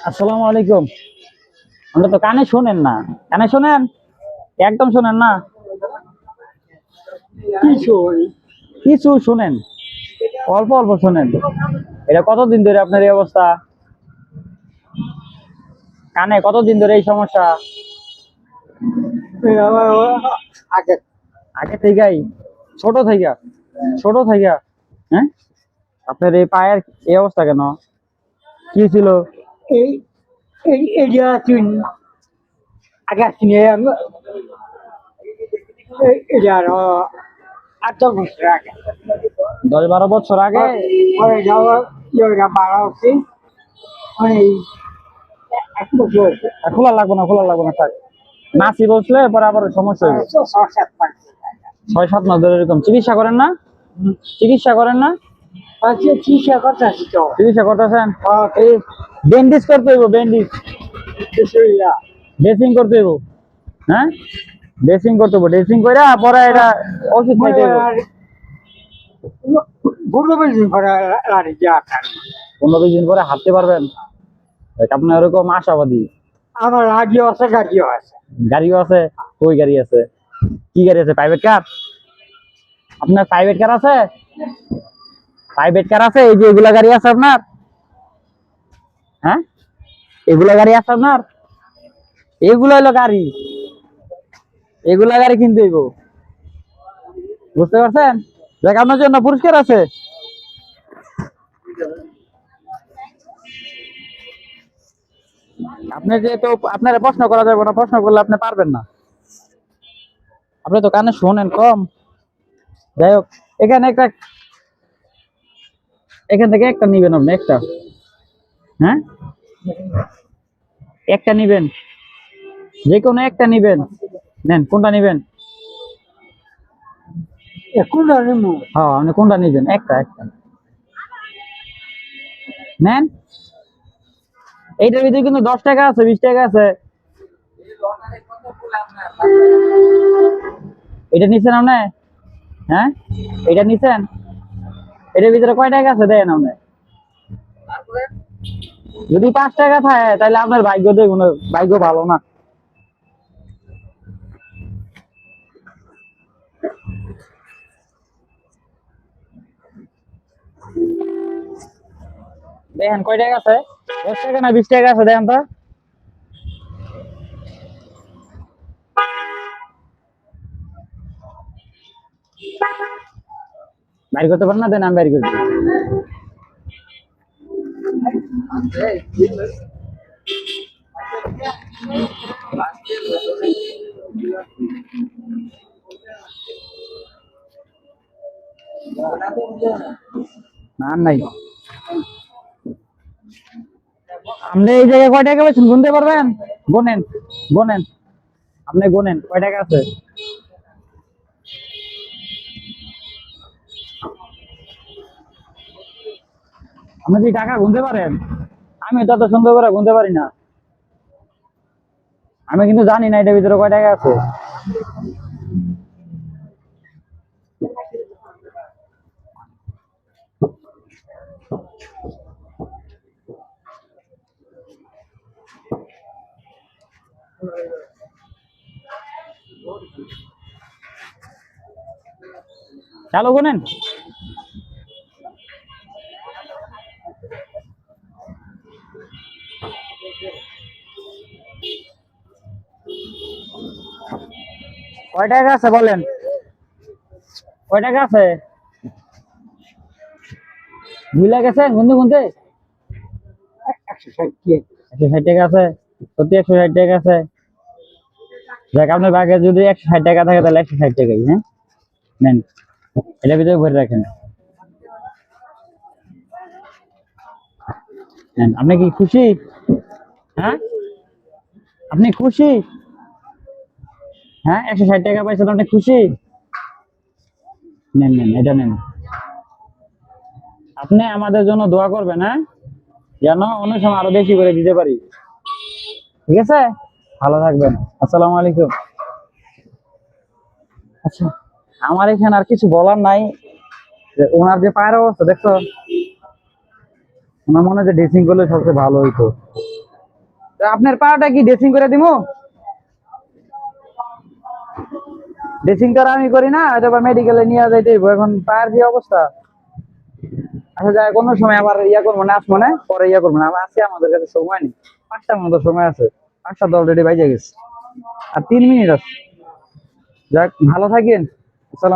আসসালামু আলাইকুম। আমরা তো কানে শোনেন না, কানে শোনেন, একদম শোনেন না, কিছু কিছু শোনেন, অল্প অল্প শোনেন। এটা কতদিন ধরে আপনার এই অবস্থা? কানে কতদিন ধরে এই সমস্যা? আমার আগে আগে থেকেই? ছোট থেকে? ছোট থেকে? হ্যাঁ, আপনার এই পায়ের এই অবস্থা কেন? কি ছিল? এই এটা তুই আগে আসিনি এটা আরো 8 বছর আগে 10-12 বছর আগে? পরে যাওয়া ইয়েটা বাড়া হচ্ছে মানে 1 বছর খোলা লাগবে না, খোলা লাগবে না, থাক। নাচি বসলে পরে আবার সমস্যা হবে। 6-7 মাস 6-7 মাস ধরে এরকম চিকিৎসা করেন না? চিকিৎসা করেন না? আচ্ছা চিকিৎসা করতে আসি তো চিকিৎসা করতেছেন? এই ব্যান্ডেজ করতে হইব, ব্যান্ডেজ, ড্রেসিং করতে হইব। হ্যাঁ, ড্রেসিং করতে হইব, ড্রেসিং করে পরে এটা ওষুধ খাইতে হইব। বুড়ো বেশি করে লাড়ি যা 15-20 দিন পরে হাঁটতে পারবেন? দেখ, আপনি ওরকম আশাবাদী। আমার আগেও আছে গাড়িও আছে গাড়িও আছে? কই গাড়ি আছে? কি গাড়ি আছে? Private car? আপনার প্রাইভেট কার আছে? প্রাইভেট কার আছে? এই যে এগুলা গাড়ি আছে আপনার? হ্যাঁ, এগুলা গাড়ি আছে আপনার? এগুলা হলো গাড়ি, এগুলা গাড়ি কিনতে হইব, বুঝতে পারছেন? দেখ, আপনার জন্য পুরস্কার আছে। আপনি যেহেতু আপনার প্রশ্ন করা যাবে না, প্রশ্ন করলে আপনি পারবেন না। আপনি তো কানে শোনেন কম। যাই হোক, এখানে একটা, এখান থেকে একটা নিবেন আপনি, একটা। হ্যাঁ, একটা নিবেন, যে কোনো একটা নিবেন। নেন, কোনটা নিবেন? এখন জানি হ্যাঁ, আপনি কোনটা নিবেন? একটা, একটা নেন। এইটার ভিতরে কিন্তু 10 টাকা আছে, 20 টাকা আছে। এটা নিছেন আপনি? হ্যাঁ, এটা নিছেন? এটার ভিতরে কয় টাকা আছে দেন আপনি? যদি 5 টাকা থাকে তাহলে আপনার ভাগ্য দেখুন, ভাগ্য ভালো না। দেখেন কয় টাকা আছে? 10 টাকা না 20 টাকা আছে, দেখেন তো। বাইর করতে পারেন না? দেন আমি বাইর করে দিই। না, আর নাই। আপনি এই জায়গায় কয় টাকা পেয়েছেন গুনতে পারবেন? গোনেন, গোনেন, আপনি গোনেন কয় টাকা আছে। আপনি কি টাকা গুনতে পারেন? আমি তত সুন্দর করে গুনতে পারি না। আমি কিন্তু জানি না এটার ভিতরে কয় টাকা আছে। চালু গোনেন। কয় টাকা আছে বলেন? কয় টাকা আছে? ভুলে গেছেন গুনতে গুনতে? 160 160 টাকা আছে? সত্যি 160 টাকা আছে? দেখ, আপনার ব্যাগে যদি 160 টাকা থাকে তাহলে 160 টাকাই। হ্যাঁ, নেন, এটার ভিতরে ভরে রাখেন। নেন, আপনি কি খুশি? হ্যাঁ, আপনি খুশি? হ্যাঁ, 160 টাকা পাইছেন, আপনি খুশি? নেন, নেন, এটা নেন। আপনি আমাদের জন্য দোয়া করবেন, হ্যাঁ, যেন অন্য সময় আরো বেশি করে দিতে পারি। ঠিক আছে, ভালো থাকবেন। আসসালামু আলাইকুম। আচ্ছা, আমার এখানে আর কিছু বলার নাই। যে ওনার যে পায়ের অবস্থা দেখছো, আমার মনে হয় ড্রেসিং করলে সবচেয়ে ভালো হইতো। তা আপনার পাটা কি ড্রেসিং করে দিমু? ড্রেসিং করা আমি করি না, হয়তো মেডিকেলে নিয়ে যাইতে হইবো। এখন পায়ের যে অবস্থা, আচ্ছা যায় কোনো সময় আবার ইয়া করবো না, আসবো না, পরে ইয়া করবো না, আবার আছে আমাদের কাছে সময় নেই। 5টার মতো সময় আছে, 5টা তো অলরেডি বাইজে গেছে, আর 3 মিনিট আছে। যাক, ভালো থাকেন। আসসালাম।